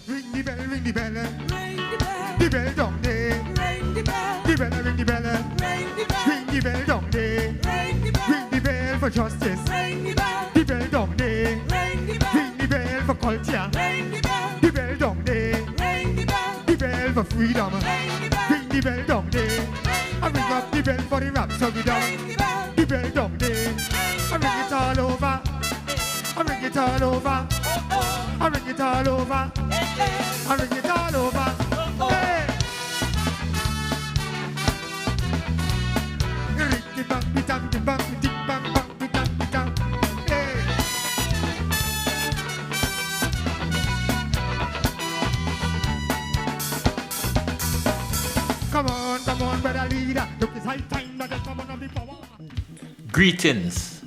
Ring the bell, ring the bell. Ring the bell. The bell down there. Ring the bell. The bell, ring the bell. Ring the bell. Ring the bell down there. Ring the bell. Ring the bell for justice. Ring the bell. The bell down there. Ring the bell. Ring the bell for culture. Ring the bell. The bell down there. Ring the bell. The bell for freedom. Ring the bell. Ring the bell down there. I ring up the bell for the Rapso the Conversation. The bell down there. I ring it all over. I ring it all over. I ring it all over. I ring it all over. Hey. Ring the bang, the bang, the bang, the bang, bang, the bang, the bang. Hey. Come on, brother leader. Look, it's high time that the common of the power. Greetings.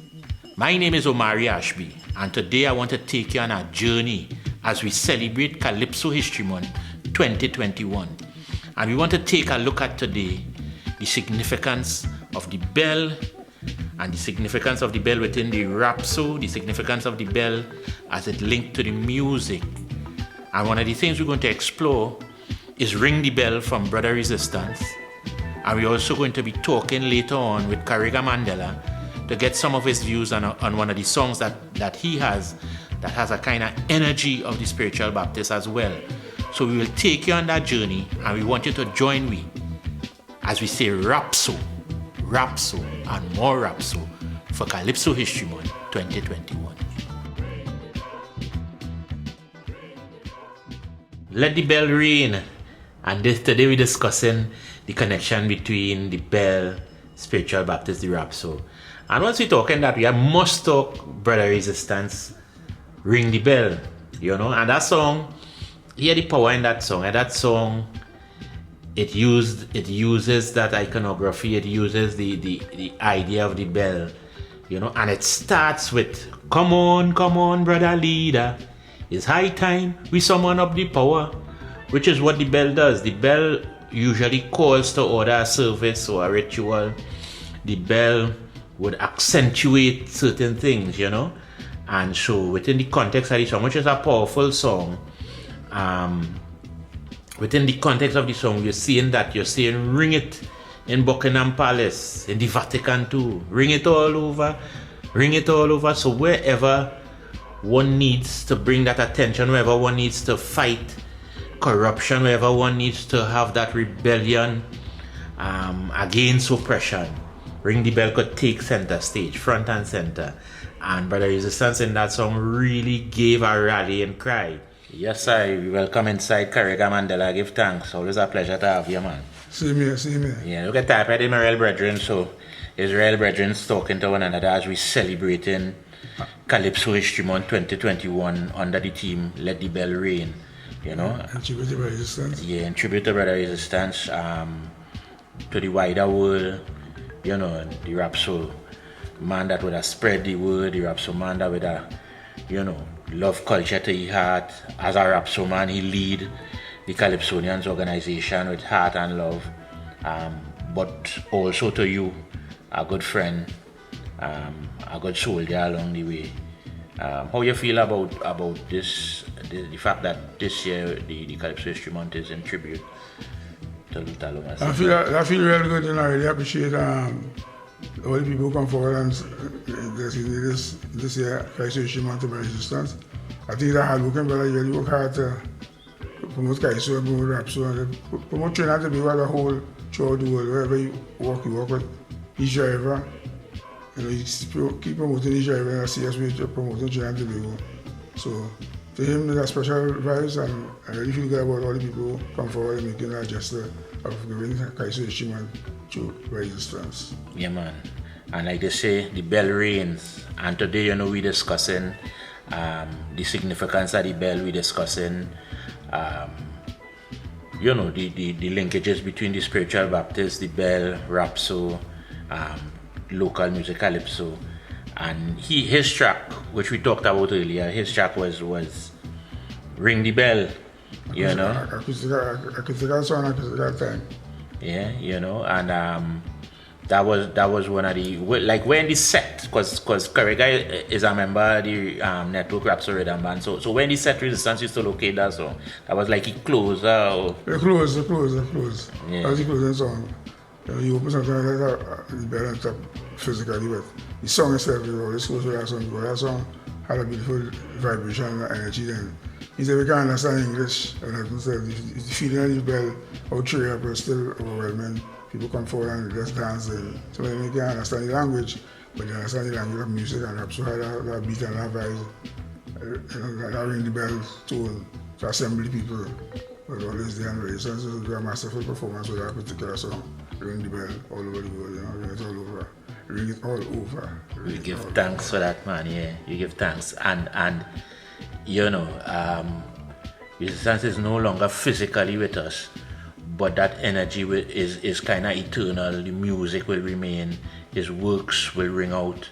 My name is Omari Ashby, and today I want to take you on a journey as we celebrate Calypso History Month 2021. And we want to take a look at today the significance of the bell and the significance of the bell within the Rapso, the significance of the bell as it linked to the music. And one of the things we're going to explore is Ring the Bell from Brother Resistance. And we're also going to be talking later on with Karega Mandela to get some of his views on one of the songs that he has that has a kind of energy of the spiritual Baptist as well. So we will take you on that journey, and we want you to join me as we say Rapso, Rapso, and more Rapso for Calypso History Month 2021. Let the bell ring. And today we're discussing the connection between the bell, spiritual Baptist, the Rapso. And once we're talking that, we must talk Brother Resistance, Ring the Bell, And that song, hear the power in that song. And that song, it uses that iconography, it uses the idea of the bell, And it starts with, come on, brother leader. It's high time we summon up the power. Which is what the bell does. The bell usually calls to order a service or a ritual. The bell would accentuate certain things, And so within the context of the song, which is a powerful song, within the context of the song, you're saying ring it in Buckingham Palace, in the Vatican too. Ring it all over. So wherever one needs to bring that attention, wherever one needs to fight corruption, wherever one needs to have that rebellion against oppression, Ring the Bell could take center stage, front and center. And Brother Resistance in that song really gave a rallying cry. Yes, I welcome inside Karega Mandela. Give thanks. Always a pleasure to have you, man. See me. Yeah, look at that. I did my real brethren. So Israel brethren talking to one another as we celebrating Calypso History Month 2021 under the theme Let the Bell Ring. And tribute to Brother Resistance. Yeah, and tribute to Brother Resistance, to the wider world, the Rapso man that would have spread the word, the Rapso man that would have, love culture to his heart. As a Rapso man, he lead the Calypsonians organization with heart and love, but also to you, a good friend, a good soldier along the way. How you feel about this, the fact that this year the Calypso History Month is in tribute to Luther Lomas? I feel really good, and I really appreciate all the people who come forward and this year Calypso History Month to Resistance. I think that hard working brother really work hard to promote Calypso, promote Rapso, and promote Trinidad and Tobago as a whole throughout the world. Wherever you work with each driver. You keep promoting each driver and I see us promoting Trinidad and Tobago. So to him, there's a special vibes, and I really feel good about all the people who come forward and making that gesture of giving Calypso History Month to Resistance. Yeah, man. And like they say, the bell rings. And today, we're discussing the significance of the bell. We're discussing, the linkages between the spiritual Baptist, the bell, Rapso, local music, Calypso. And his track, which we talked about earlier, his track was Ring the Bell, Acoustical song, acoustical time. Yeah, and That was one of the, like, when the set, because Karega is a member of the Network Rapso the Riddim Band, so when the set Resistance used to locate that song, that was like a closer. The close. Yeah. As the closing song, you open something like that, the bell on top physically, but the song itself is always close to that song, because that song had a beautiful vibration and energy then. He said we can't understand English, and as I said, the feeling of the bell out tree up was still overwhelming. People come forward and just dance. So when they can't understand the language, but they understand the language of music and rap. So that beat and that vibe, that ring the bell tone to assemble the people was always there and ready. So it was a masterful performance with that particular song. Ring the bell all over the world, ring it all over. Ring it all over. You give thanks for that, man, yeah. You give thanks. And Resistance is no longer physically with us, but that energy is kind of eternal. The music will remain, his works will ring out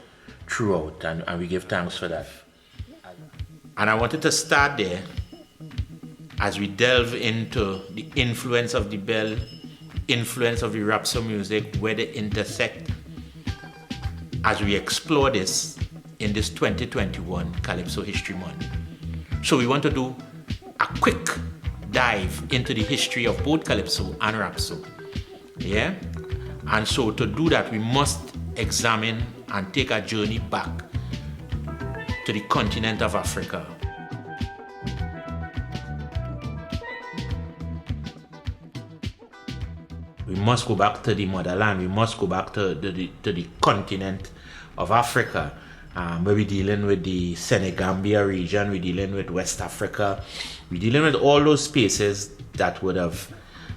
throughout, and we give thanks for that. And I wanted to start there as we delve into the influence of the bell, influence of the Rapso music, where they intersect, as we explore this in this 2021 Calypso History Month. So we want to do a quick dive into the history of both Calypso and Rapso. Yeah? And so to do that, we must examine and take a journey back to the continent of Africa. We must go back to the motherland. We must go back to the continent of Africa, where we're dealing with the Senegambia region, we're dealing with West Africa, we're dealing with all those spaces that would have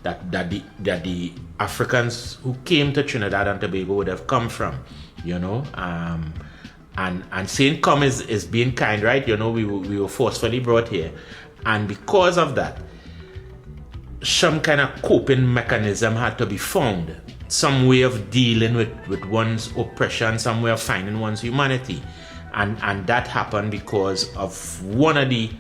that the Africans who came to Trinidad and Tobago would have come from, and saying come is being kind, right? We were forcefully brought here, and because of that, some kind of coping mechanism had to be found, some way of dealing with one's oppression, some way of finding one's humanity, and that happened because of one of the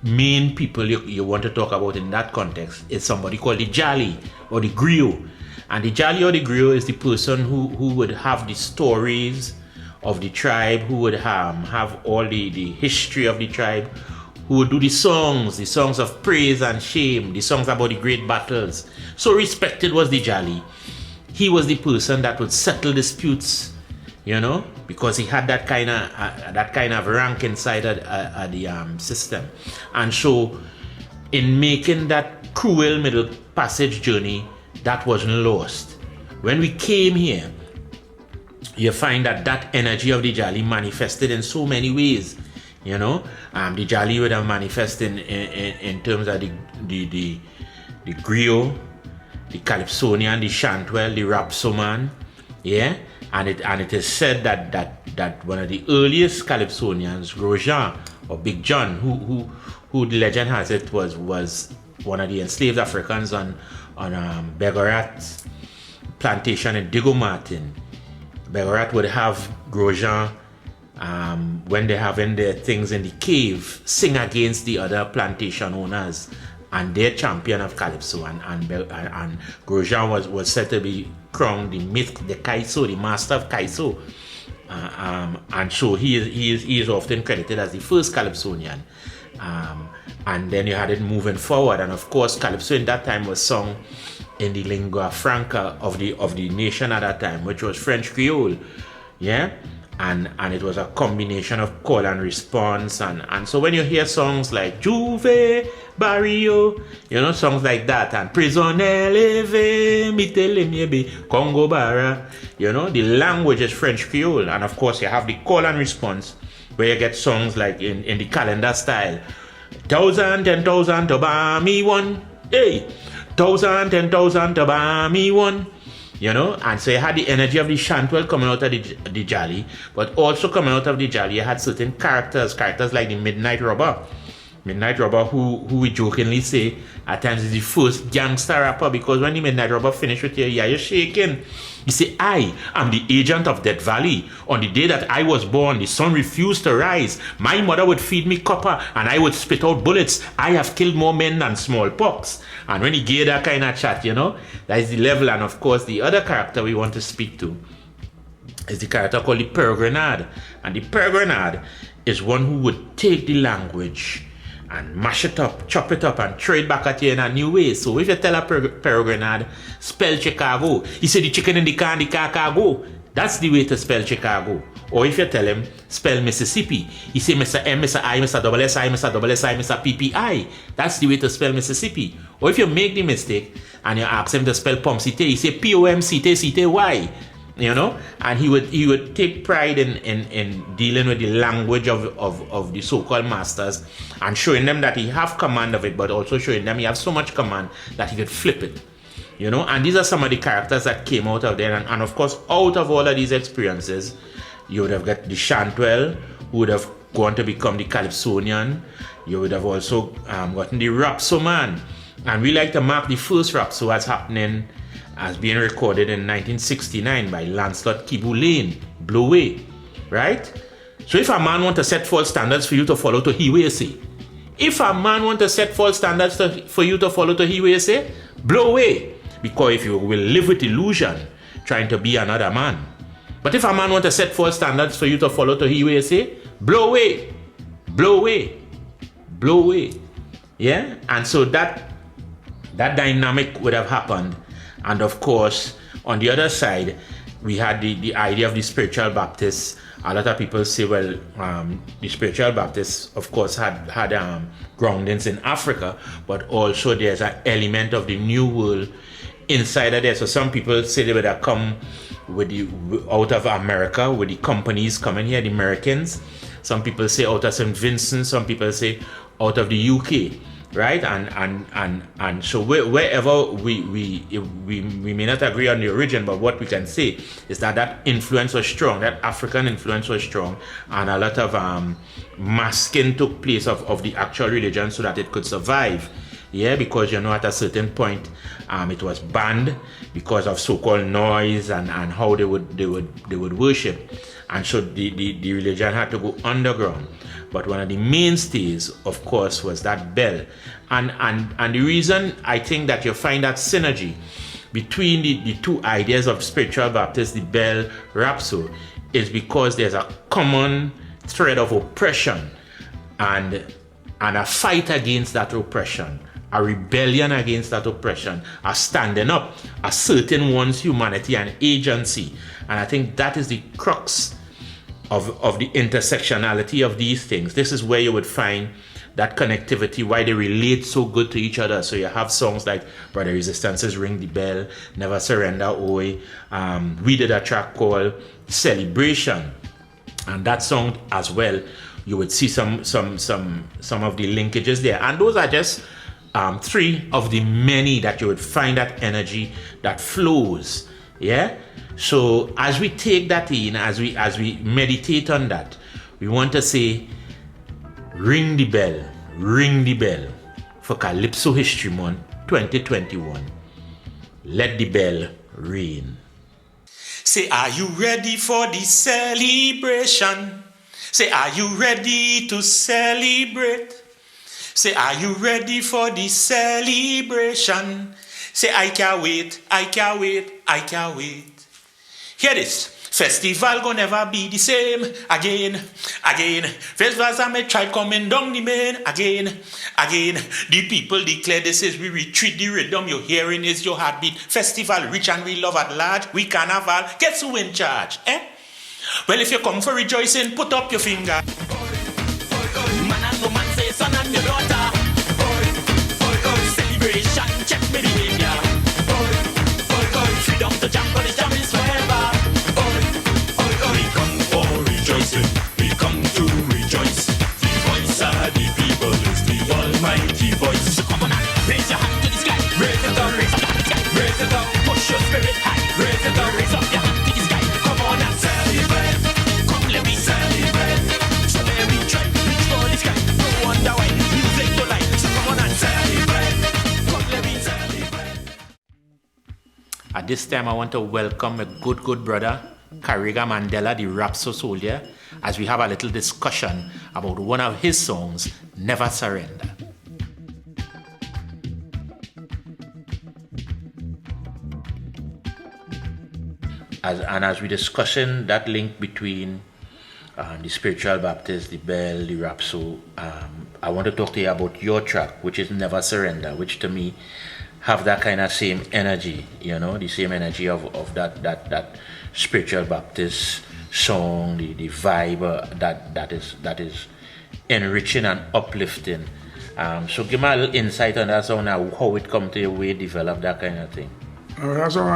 main people you want to talk about in that context is somebody called the Jali or the Griot. And the Jali or the Griot is the person who would have the stories of the tribe, who would have all the history of the tribe, who would do the songs of praise and shame, the songs about the great battles. So respected was the Jali. He was the person that would settle disputes, because he had that kind of rank inside of the system. And so in making that cruel middle passage journey, that wasn't lost. When we came here, you find that energy of the Jali manifested in so many ways. The Jali would have manifested in terms of the Griot, the Calypsonian, the Chantwell, the Rapso man, yeah. And it is said that one of the earliest Calypsonians, Grosjean or Big John, who the legend has it was one of the enslaved Africans on Begorat plantation in Digo Martin. Begorat would have Grosjean, when they're having their things in the cave, sing against the other plantation owners and their champion of Calypso, and Grosjean was said to be crowned the Kaiso, the master of Kaiso, and so he is often credited as the first Calypsonian, and then you had it moving forward, and of course Calypso in that time was sung in the lingua franca of the nation at that time, which was French Creole, yeah. And it was a combination of call and response, and so when you hear songs like Juve, Barrio, songs like that, and Prisonnier Leve, Mitelemiebe, Congo Bara, the language is French Creole, and of course you have the call and response, where you get songs like in the calendar style, 1,000, 10,000 to buy me one, hey, 1,000, 10,000 to buy me one. And so you had the energy of the Chantwell coming out of the Jali, but also coming out of the Jali, you had certain characters like the Midnight Robber, Midnight Robber, who we jokingly say at times is the first gangster rapper, because when the Midnight Robber finished with you, yeah, you're shaking. You say, I am the agent of Death Valley. On the day that I was born, the sun refused to rise. My mother would feed me copper and I would spit out bullets. I have killed more men than smallpox. And when he gave that kind of chat, you know, that is the level. And of course, the other character we want to speak to is the character called the Peregrinade. And the Peregrinade is one who would take the language and mash it up, chop it up, and throw it back at you in a new way. So if you tell a Peregrinade, spell Chicago, he said the chicken in the car can go. That's the way to spell Chicago. Or if you tell him, spell Mississippi, he say Mr. M, Mr. I, Mr. Double S, I, Mr. Double S, I, Mr. PPI. That's the way to spell Mississippi. Or if you make the mistake and you ask him to spell Pomcite, he say Pomcity. You know, and he would take pride in dealing with the language of the so-called masters and showing them that he have command of it, but also showing them he have so much command that he could flip it. You know, and these are some of the characters that came out of there, and of course, out of all of these experiences, you would have got the Shantwell, who would have gone to become the Calypsonian. You would have also gotten the Rapso man, and we like to mark the first Rapso as happening, as being recorded in 1969 by Lancelot Kibulain, Blow Away, right? So if a man want to set false standards for you to follow to he will say. If a man want to set false standards for you to follow to he will say, blow away. Because if you will live with illusion, trying to be another man. But if a man want to set false standards for you to follow to he will say, blow away, blow away, blow away. Yeah? And so that dynamic would have happened. And of course, on the other side, we had the idea of the spiritual Baptists. A lot of people say, well, the spiritual Baptists, of course, had groundings in Africa, but also there's an element of the New World inside of there. So some people say they would have come out of America, with the companies coming here, the Americans. Some people say out of St. Vincent. Some people say out of the UK. Right, and so wherever we may not agree on the origin, but what we can say is that influence was strong, that African influence was strong, and a lot of masking took place of the actual religion so that it could survive. Yeah, because you know at a certain point it was banned because of so-called noise and how they would worship, and so the religion had to go underground. But one of the mainstays, of course, was that bell. And the reason I think that you find that synergy between the two ideas of spiritual Baptist, the bell, Rapso, is because there's a common thread of oppression and a fight against that oppression, a rebellion against that oppression, a standing up, asserting one's humanity and agency. And I think that is the crux of the intersectionality of these things. This is where you would find that connectivity, why they relate so good to each other. So you have songs like Brother Resistance's Ring the Bell, Never Surrender, Oi. We did a track called Celebration, and that song as well, you would see some of the linkages there. And those are just three of the many that you would find that energy that flows. Yeah. So as we take that in, as we meditate on that, we want to say, ring the bell for Calypso History Month 2021. Let the bell ring. Say, are you ready for the celebration? Say, are you ready to celebrate? Say, are you ready for the celebration? Say, I can't wait, I can't wait, I can't wait. Hear this. Festival gonna never be the same again. Festivals I may try coming down the main again. The people declare this is we retreat the rhythm. Your hearing is your heartbeat. Festival rich and we love at large. We carnival. Guess who in charge? Well, if you come for rejoicing, put up your finger. Man and woman say son and your daughter. Celebration, check me behavior. Freedom to jump on the jam is forever. We come for rejoicing. We come to rejoice. The voice of the people is the almighty voice. So come on and raise your hand to the sky. Raise it up, raise up, raise it up. Push your spirit high. Raise it up, raise up your hand to the sky. Come on and celebrate. Come let me celebrate. So this time I want to welcome a good brother, Karega Mandela, the Rapso soldier, as we have a little discussion about one of his songs, Never Surrender. As we discussing that link between the spiritual Baptist, the bell, the Rapso, I want to talk to you about your track, which is Never Surrender, which to me have that kind of same energy, the same energy of that spiritual Baptist song, the vibe that is enriching and uplifting. So give me a little insight on that song now, how it come to your way, develop that kind of thing. That song,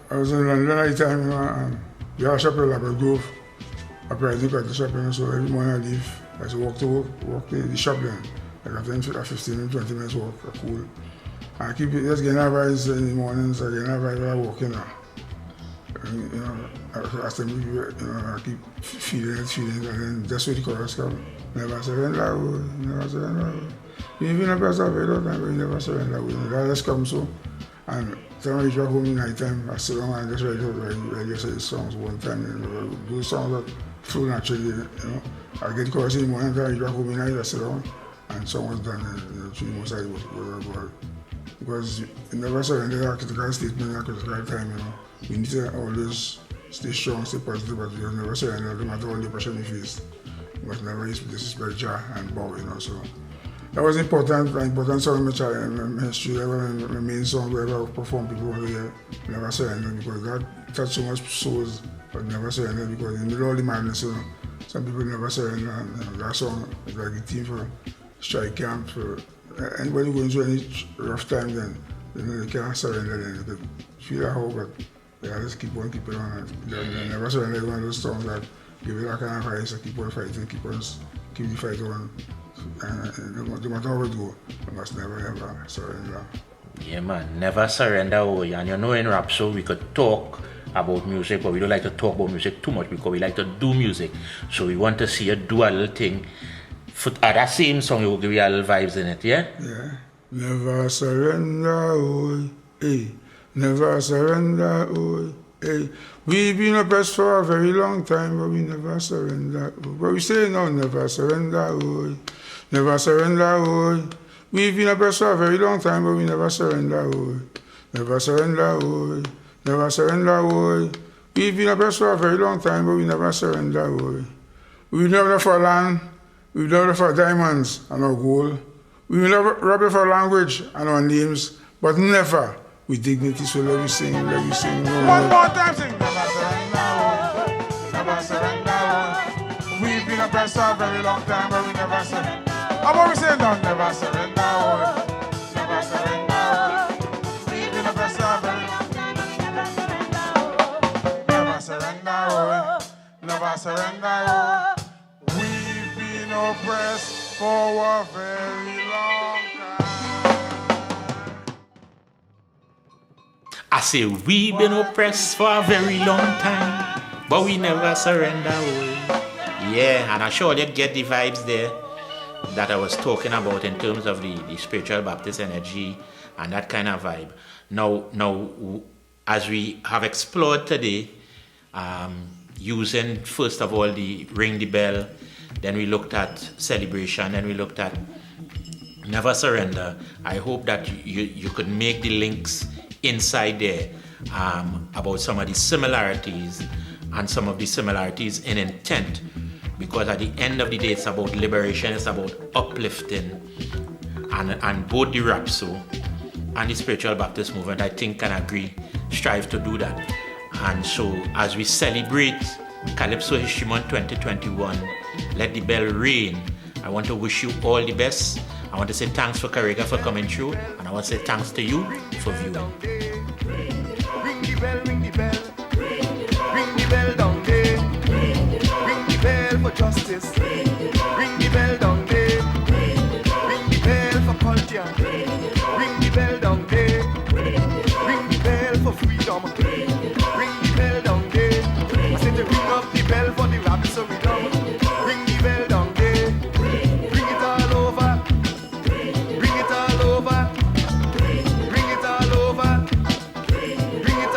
I was in London at the time, we had a shop like a Grove, I practically at the shop, so every morning I leave, I just walk to the shop then, like a 15 20 minutes walk, cool. And I keep just getting advice in the mornings, I get advice when I walk in now. After me, I keep feeling it, and then that's where the chorus comes. Never surrender, never surrender. Even a person of it, but we never surrender. That just comes so. And then when I reach back home in night time, I sit down and just write just songs one time. Those songs that flow naturally, I get the chorus in the morning, then I reach back home in night, I sit down, and song was done, through the most side was because you never surrender that critical statement at critical time, We need to always stay strong, stay positive, but you never surrender, no matter all the pressure you face. You must never disrespect Jah and bow, so. That was important song in my history, my main song wherever I perform, people over here, never surrender, because that touched so much souls, but never surrender, because in the middle of the madness, some people never surrender, and that song is like a team for strike camp, for anybody going through any rough time, then they can't surrender, then they could feel that hope, but they just keep on keeping on. They never surrender, one of those songs that give you that kind of advice, keep on fighting, keep the fight on. No matter how it goes, you must never ever surrender. Yeah, man, never surrender. And in Rapso, we could talk about music, but we don't like to talk about music too much because we like to do music. So we want to see you do a little thing. For that same song, you will give you a little vibes in it, yeah? Yeah. Never surrender, hey. Never surrender, hey. We've been oppressed for a very long time, but we never surrender. But we say no, never surrender, never surrender, We've been oppressed for a very long time, but we never surrender, never surrender, never surrender, We've been oppressed for a very long time, but we never surrender, We've never for land, we've never for diamonds and our gold. We will never rob for language and our names, but never with dignity. So let me sing. One more time, sing. Never surrender, never surrender. We've been oppressed for a very long time, but we never surrender. How about we say no? Never surrender, never surrender. We've been oppressed for a very long time, but we never surrender. Never surrender, never surrender. We've been oppressed for a very long time. I say we've been oppressed for a very long time, but we never surrender. Yeah, and I'm sure you get the vibes there that I was talking about in terms of the spiritual Baptist energy and that kind of vibe. Now, as we have explored today, using first of all the Ring the Bell, then we looked at Celebration, then we looked at Never Surrender. I hope that you could make the links inside there about some of the similarities and some of the similarities in intent, because at the end of the day it's about liberation, it's about uplifting, and both the Rapso and the spiritual Baptist movement, I think, can agree, strive to do that. And so as we celebrate Calypso History Month 2021, Let the Bell Ring, I want to wish you all the best. I want to say thanks for Karega for coming through, and I want to say thanks to you for viewing. Ring the bell, ring the bell. Ring the bell down there. Ring the bell for justice. Ring the bell down there. Ring the bell for culture. Ring the bell down there. Ring the bell for freedom. Ring the bell down there. I said to ring up the bell for the Rapso rhythm. Ring the bell down there. Bring it all over. Bring it all over. Bring it all over. Bring it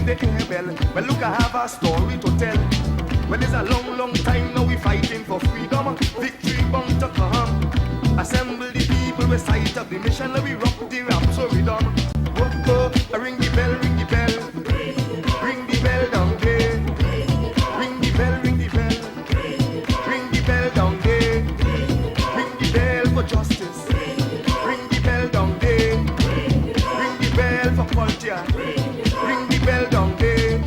in the air bell. Well, look, I have a story to tell. Well, it's a long, long time now we fighting for freedom. Victory bound to come. Assemble the people, recite of the mission, and we rock the Rapso rhythm. Whoa, ring the bell, ring the bell. Ring the bell down there. Ring the bell, ring the bell. Ring the bell down there. Ring the bell for justice. Ring the bell down there. Ring the bell for culture. Ring the bell down there.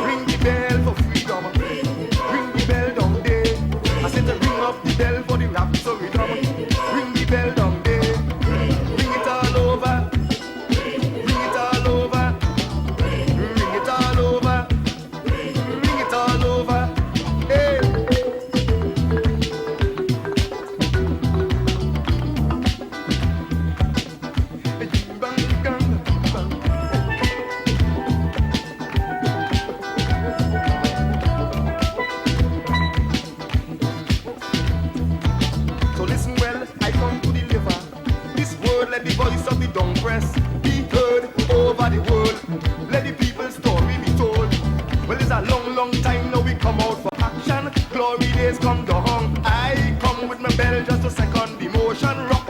Ring the bell for freedom. Ring the bell down there. I said to ring up the bell for the Rapso rhythm. Ring the bell down there. Ring it all over. Ring it all over. Ring it all over. Ring it all over. Hey. Bang, bang, bang. So listen well, I come to deliver this word. Let the voice of the dung press be heard over the world. Let the people's story be told. Well, it's a long, long time now we come out for action. Glory days come down. I come with my bell just to second the motion. Rock